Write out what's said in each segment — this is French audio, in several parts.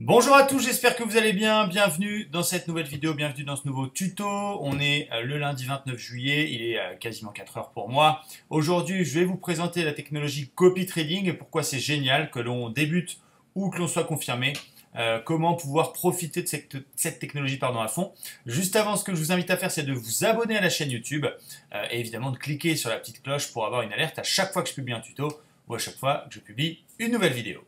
Bonjour à tous, j'espère que vous allez bien. Bienvenue dans cette nouvelle vidéo, bienvenue dans ce nouveau tuto. On est le lundi 29 juillet, il est quasiment 4 heures pour moi. Aujourd'hui, je vais vous présenter la technologie copy trading et pourquoi c'est génial que l'on débute ou que l'on soit confirmé. Comment pouvoir profiter de cette technologie à fond. Juste avant, ce que je vous invite à faire, c'est de vous abonner à la chaîne YouTube et évidemment de cliquer sur la petite cloche pour avoir une alerte à chaque fois que je publie un tuto ou à chaque fois que je publie une nouvelle vidéo.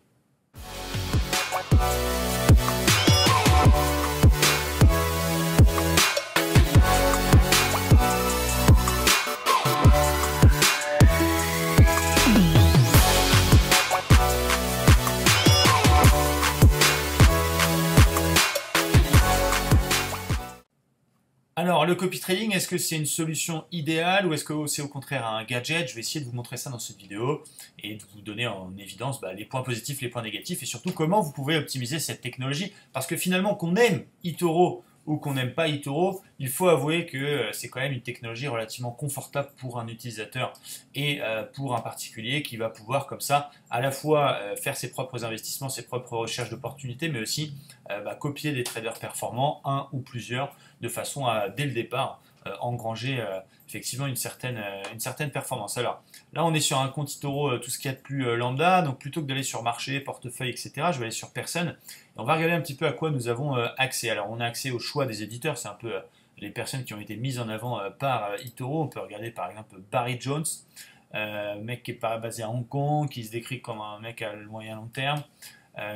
Alors, le copy trading, est-ce que c'est une solution idéale ou est-ce que c'est au contraire un gadget? Je vais essayer de vous montrer ça dans cette vidéo et de vous donner en évidence les points positifs, les points négatifs et surtout comment vous pouvez optimiser cette technologie. Parce que finalement, qu'on aime eToro ou qu'on n'aime pas eToro, il faut avouer que c'est quand même une technologie relativement confortable pour un utilisateur et pour un particulier qui va pouvoir comme ça à la fois faire ses propres investissements, ses propres recherches d'opportunités, mais aussi copier des traders performants, un ou plusieurs, de façon à, dès le départ, engranger effectivement une certaine performance. Alors là, on est sur un compte eToro, tout ce qu'il y a de plus lambda, donc plutôt que d'aller sur marché, portefeuille, etc., je vais aller sur personne. Et on va regarder un petit peu à quoi nous avons accès. Alors on a accès au choix des éditeurs, c'est un peu les personnes qui ont été mises en avant par eToro. On peut regarder par exemple Barry Jones, mec qui est basé à Hong Kong, qui se décrit comme un mec à moyen long terme,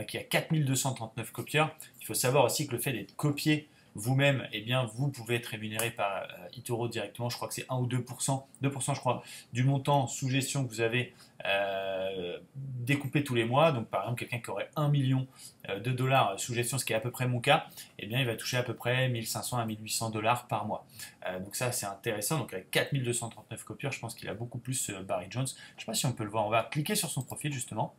qui a 4239 copieurs. Il faut savoir aussi que le fait d'être copié vous-même, eh bien, vous pouvez être rémunéré par eToro directement. Je crois que c'est 1 ou 2%, 2% je crois, du montant sous gestion que vous avez découpé tous les mois. Donc par exemple, quelqu'un qui aurait 1 million de dollars sous gestion, ce qui est à peu près mon cas, eh bien, il va toucher à peu près 1500 à 1800 dollars par mois. Donc ça, c'est intéressant. Donc avec 4239 copieurs, je pense qu'il a beaucoup plus Barry Jones. Je ne sais pas si on peut le voir. On va cliquer sur son profil justement.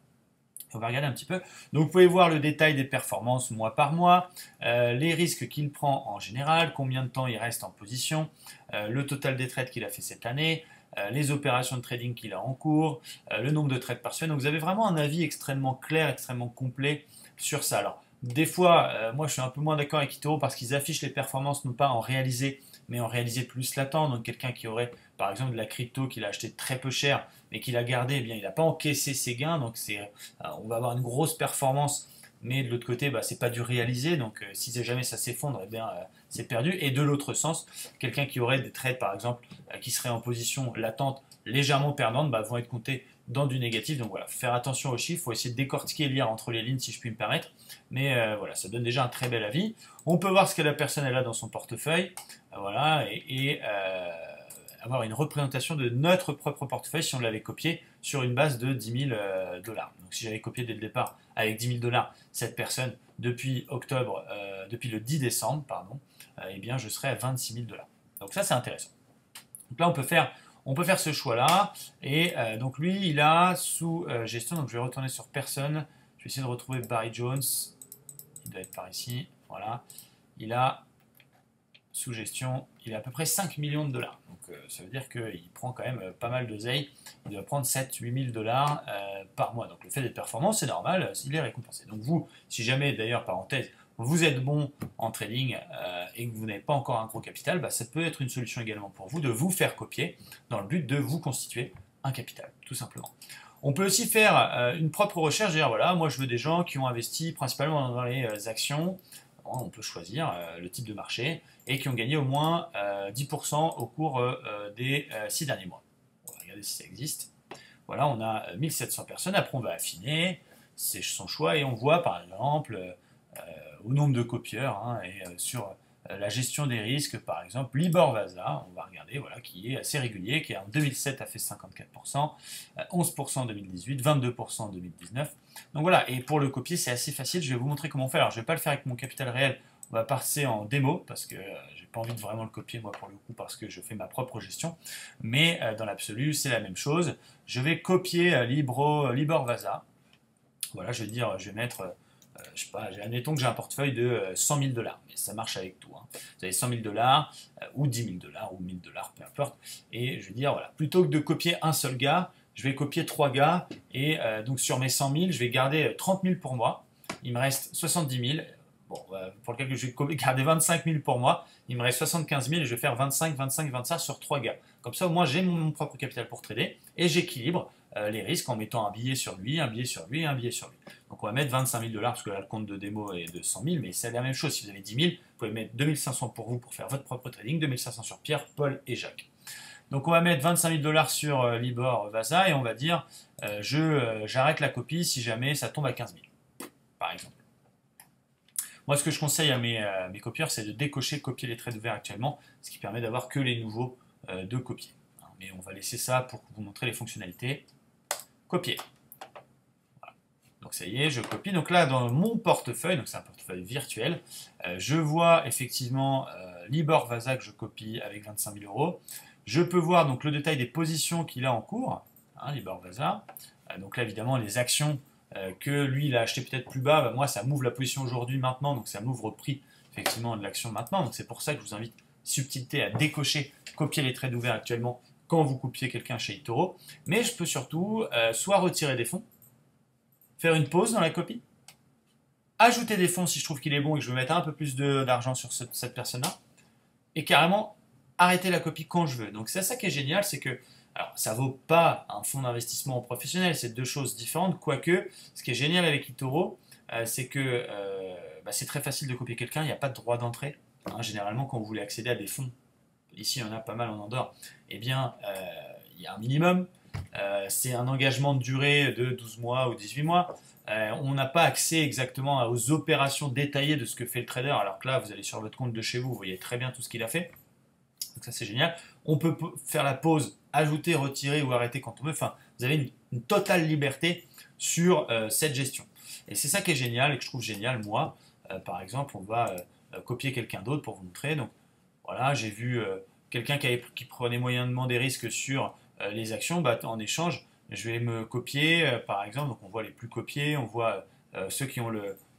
On va regarder un petit peu. Donc vous pouvez voir le détail des performances mois par mois, les risques qu'il prend en général, combien de temps il reste en position, le total des trades qu'il a fait cette année, les opérations de trading qu'il a en cours, le nombre de trades par semaine. Donc vous avez vraiment un avis extrêmement clair, extrêmement complet sur ça. Alors des fois, moi je suis un peu moins d'accord avec eToro parce qu'ils affichent les performances non pas en réalisé, mais en réalisé plus latent. Donc quelqu'un qui aurait par exemple de la crypto qu'il a acheté très peu cher, mais qu'il a gardé, eh bien il n'a pas encaissé ses gains. Donc on va avoir une grosse performance, mais de l'autre côté, c'est pas du réalisé. Donc si jamais ça s'effondre, eh bien c'est perdu. Et de l'autre sens, quelqu'un qui aurait des trades par exemple qui seraient en position latente légèrement perdante, vont être comptés dans du négatif. Donc voilà, faire attention aux chiffres, il faut essayer de décortiquer et lire entre les lignes si je puis me permettre. Mais voilà, ça donne déjà un très bel avis. On peut voir ce que la personne elle a dans son portefeuille, voilà, et avoir une représentation de notre propre portefeuille si on l'avait copié sur une base de 10 000 dollars. Donc si j'avais copié dès le départ avec 10 000 dollars cette personne depuis depuis le 10 décembre, pardon, eh bien je serais à 26 000 dollars. Donc ça c'est intéressant. Donc là on peut faire ce choix-là. Et donc lui, il a sous gestion, donc je vais retourner sur personne. Je vais essayer de retrouver Barry Jones. Il doit être par ici. Voilà. Il a sous gestion, il a à peu près 5 millions de dollars. Donc ça veut dire qu'il prend quand même pas mal d'oseille. Il doit prendre 7-8 000 dollars par mois. Donc le fait d'être performant, c'est normal, il est récompensé. Donc vous, si jamais d'ailleurs, parenthèse, vous êtes bon en trading et que vous n'avez pas encore un gros capital, ça peut être une solution également pour vous de vous faire copier dans le but de vous constituer un capital, tout simplement. On peut aussi faire une propre recherche, dire voilà, moi je veux des gens qui ont investi principalement dans les actions. On peut choisir le type de marché et qui ont gagné au moins 10% au cours des 6 derniers mois. On va regarder si ça existe. Voilà, on a 1700 personnes. Après, on va affiner. C'est son choix et on voit par exemple au nombre de copieurs et sur la gestion des risques, par exemple, Libor Vasa, on va regarder, voilà, qui est assez régulier, qui en 2007 a fait 54%, 11% en 2018, 22% en 2019. Donc voilà, et pour le copier, c'est assez facile, je vais vous montrer comment on fait. Alors je ne vais pas le faire avec mon capital réel, on va passer en démo, parce que j'ai pas envie de vraiment le copier, moi, pour le coup, parce que je fais ma propre gestion. Mais dans l'absolu, c'est la même chose. Je vais copier Libor Vasa. Voilà, je vais dire, je vais mettre je sais pas, admettons que j'ai un portefeuille de 100 000 dollars, mais ça marche avec tout. Vous avez 100 000 dollars ou 10 000 dollars ou 1000 dollars, peu importe. Et je vais dire, voilà, plutôt que de copier un seul gars, je vais copier 3 gars. Et donc sur mes 100 000, je vais garder 30 000 pour moi. il me reste 70 000. Bon, pour le calcul, je vais garder 25 000 pour moi. Il me reste 75 000 et je vais faire 25, 25, 25 sur 3 gars. Comme ça, au moins, j'ai mon propre capital pour trader et j'équilibre les risques en mettant un billet sur lui, un billet sur lui et un billet sur lui. Donc, on va mettre 25 000 dollars parce que là, le compte de démo est de 100 000, mais c'est la même chose. Si vous avez 10 000, vous pouvez mettre 2 500 pour vous pour faire votre propre trading, 2 500 sur Pierre, Paul et Jacques. Donc, on va mettre 25 000 dollars sur Libor Vasa et on va dire j'arrête la copie si jamais ça tombe à 15 000, par exemple. Moi, ce que je conseille à mes copieurs, c'est de décocher copier les trades ouverts actuellement, ce qui permet d'avoir que les nouveaux de copier. Mais on va laisser ça pour vous montrer les fonctionnalités. Copier. Voilà. Donc ça y est, je copie. Donc là, dans mon portefeuille, donc c'est un portefeuille virtuel, je vois effectivement Libor Vasa que je copie avec 25 000 euros. Je peux voir donc le détail des positions qu'il a en cours, Libor Vasa. Donc là, évidemment, les actions que lui il a acheté peut-être plus bas, moi ça m'ouvre la position aujourd'hui maintenant, donc ça m'ouvre au prix effectivement de l'action maintenant, donc c'est pour ça que je vous invite subtilité à décocher, copier les trades ouverts actuellement quand vous copiez quelqu'un chez eToro, mais je peux surtout soit retirer des fonds, faire une pause dans la copie, ajouter des fonds si je trouve qu'il est bon et que je veux mettre un peu plus d'argent sur cette personne-là, et carrément arrêter la copie quand je veux. Donc c'est ça qui est génial, c'est que alors, ça ne vaut pas un fonds d'investissement professionnel, c'est deux choses différentes, quoique, ce qui est génial avec eToro, c'est que c'est très facile de copier quelqu'un, il n'y a pas de droit d'entrée. Généralement, quand vous voulez accéder à des fonds, ici il y en a pas mal en Andorre, eh bien, il y a un minimum, c'est un engagement de durée de 12 mois ou 18 mois, on n'a pas accès exactement aux opérations détaillées de ce que fait le trader, alors que là, vous allez sur votre compte de chez vous, vous voyez très bien tout ce qu'il a fait. Donc ça c'est génial. On peut faire la pause, ajouter, retirer ou arrêter quand on veut. Enfin, vous avez une totale liberté sur cette gestion. Et c'est ça qui est génial et que je trouve génial. Moi, par exemple, on va copier quelqu'un d'autre pour vous montrer. Donc voilà, j'ai vu quelqu'un qui prenait moyennement des risques sur les actions. En échange, je vais me copier, par exemple. Donc on voit les plus copiés, on voit ceux qui ont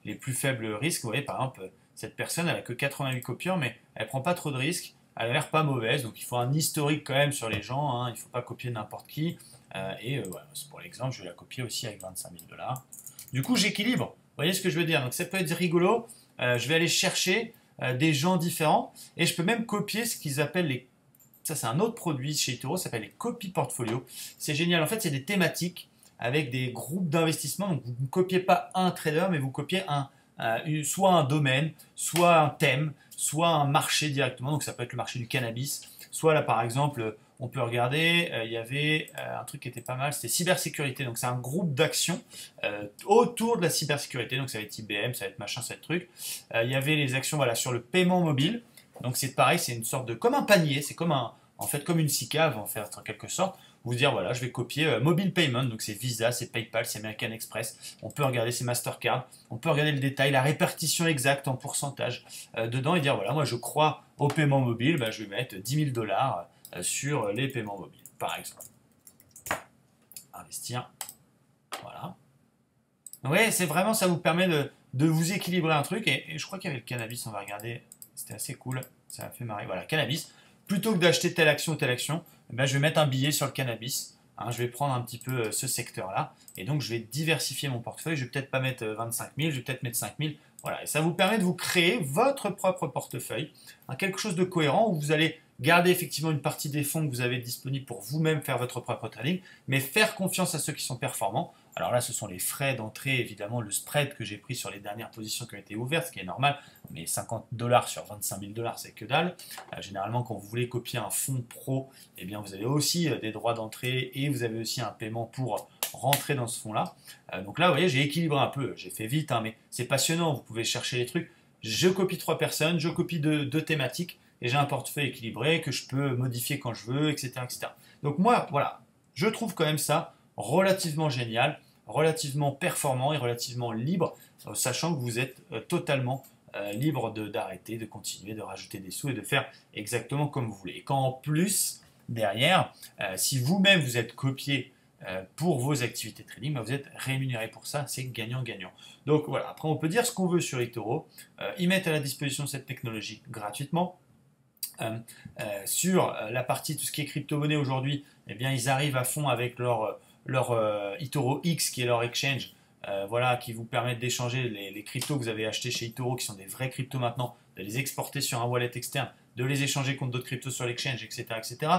les plus faibles risques. Vous voyez, par exemple, cette personne, elle n'a que 88 copieurs, mais elle ne prend pas trop de risques. Elle a l'air pas mauvaise, donc il faut un historique quand même sur les gens, il ne faut pas copier n'importe qui. Voilà, c'est pour l'exemple, je vais la copier aussi avec 25 000 dollars. Du coup, j'équilibre. Vous voyez ce que je veux dire? Donc ça peut être rigolo. Je vais aller chercher des gens différents et je peux même copier ce qu'ils appellent les. Ça, c'est un autre produit chez eToro, ça s'appelle les copies portfolio. C'est génial. En fait, c'est des thématiques avec des groupes d'investissement. Donc vous ne copiez pas un trader, mais vous copiez soit un domaine, soit un thème, soit un marché directement, donc ça peut être le marché du cannabis, soit là par exemple, on peut regarder, il y avait un truc qui était pas mal, c'était cybersécurité, donc c'est un groupe d'actions autour de la cybersécurité, donc ça va être IBM, ça va être machin, ça va être truc. Il y avait les actions voilà, sur le paiement mobile, donc c'est pareil, c'est une sorte de, comme un panier, c'est comme en fait comme une SICAV en fait en quelque sorte, vous dire voilà, je vais copier Mobile Payment, donc c'est Visa, c'est PayPal, c'est American Express. On peut regarder c'est Mastercard, on peut regarder le détail, la répartition exacte en pourcentage dedans et dire voilà, moi je crois au paiement mobile, je vais mettre 10 000 dollars sur les paiements mobiles, par exemple. Investir, voilà. Oui, c'est vraiment ça vous permet de vous équilibrer un truc et je crois qu'il y avait le cannabis, on va regarder, c'était assez cool, ça m'a fait marrer. Voilà, cannabis. Plutôt que d'acheter telle action ou telle action, je vais mettre un billet sur le cannabis. Je vais prendre un petit peu ce secteur-là. Et donc, je vais diversifier mon portefeuille. Je vais peut-être pas mettre 25 000, je vais peut-être mettre 5 000. Voilà. Et ça vous permet de vous créer votre propre portefeuille. Quelque chose de cohérent où vous allez garder effectivement une partie des fonds que vous avez disponibles pour vous-même faire votre propre trading, mais faire confiance à ceux qui sont performants. Alors là, ce sont les frais d'entrée, évidemment, le spread que j'ai pris sur les dernières positions qui ont été ouvertes, ce qui est normal, mais 50 dollars sur 25 000 dollars, c'est que dalle. Généralement, quand vous voulez copier un fonds pro, eh bien, vous avez aussi des droits d'entrée et vous avez aussi un paiement pour rentrer dans ce fonds-là. Donc là, vous voyez, j'ai équilibré un peu, j'ai fait vite, mais c'est passionnant, vous pouvez chercher les trucs. Je copie 3 personnes, je copie deux thématiques, et j'ai un portefeuille équilibré que je peux modifier quand je veux, etc., etc. Donc moi, voilà, je trouve quand même ça relativement génial, relativement performant et relativement libre, sachant que vous êtes totalement libre d'arrêter, de continuer, de rajouter des sous et de faire exactement comme vous voulez. Et quand en plus, derrière, si vous-même vous êtes copié pour vos activités trading, vous êtes rémunéré pour ça, c'est gagnant-gagnant. Donc voilà, après on peut dire ce qu'on veut sur eToro, ils mettent à la disposition cette technologie gratuitement. Sur la partie tout ce qui est crypto-monnaie aujourd'hui, eh bien ils arrivent à fond avec leur eToro X qui est leur exchange voilà, qui vous permettent d'échanger les cryptos que vous avez achetés chez eToro, qui sont des vrais cryptos maintenant, de les exporter sur un wallet externe, de les échanger contre d'autres cryptos sur l'exchange, etc., etc.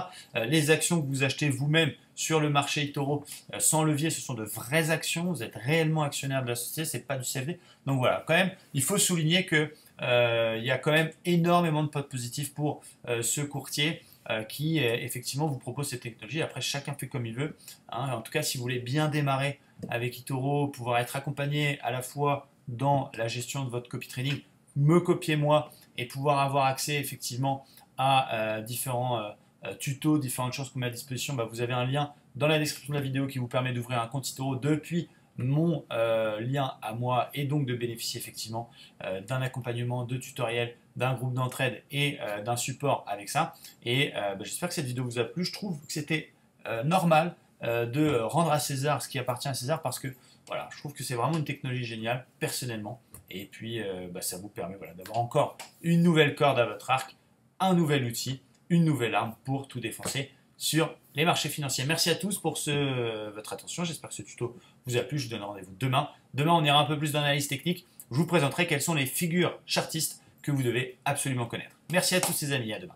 Les actions que vous achetez vous-même sur le marché eToro sans levier, ce sont de vraies actions. Vous êtes réellement actionnaire de la société, c'est pas du CFD. Donc voilà, quand même, il faut souligner que il y a quand même énormément de points positifs pour ce courtier qui effectivement vous propose cette technologie. Après, chacun fait comme il veut. Hein. En tout cas, si vous voulez bien démarrer avec eToro, pouvoir être accompagné à la fois dans la gestion de votre copy trading, me copier moi et pouvoir avoir accès effectivement à différents tutos, différentes choses qu'on met à disposition, bah, vous avez un lien dans la description de la vidéo qui vous permet d'ouvrir un compte eToro depuis mon lien à moi et donc de bénéficier effectivement d'un accompagnement, de tutoriels, d'un groupe d'entraide et d'un support avec ça. Et bah, j'espère que cette vidéo vous a plu. Je trouve que c'était normal de rendre à César ce qui appartient à César parce que voilà, je trouve que c'est vraiment une technologie géniale personnellement. Et puis bah, ça vous permet voilà, d'avoir encore une nouvelle corde à votre arc, un nouvel outil, une nouvelle arme pour tout défoncer sur les marchés financiers. Merci à tous pour votre attention. J'espère que ce tuto vous a plu. Je vous donne rendez-vous demain. Demain, on ira un peu plus d'analyse technique. Je vous présenterai quelles sont les figures chartistes que vous devez absolument connaître. Merci à tous les amis. À demain.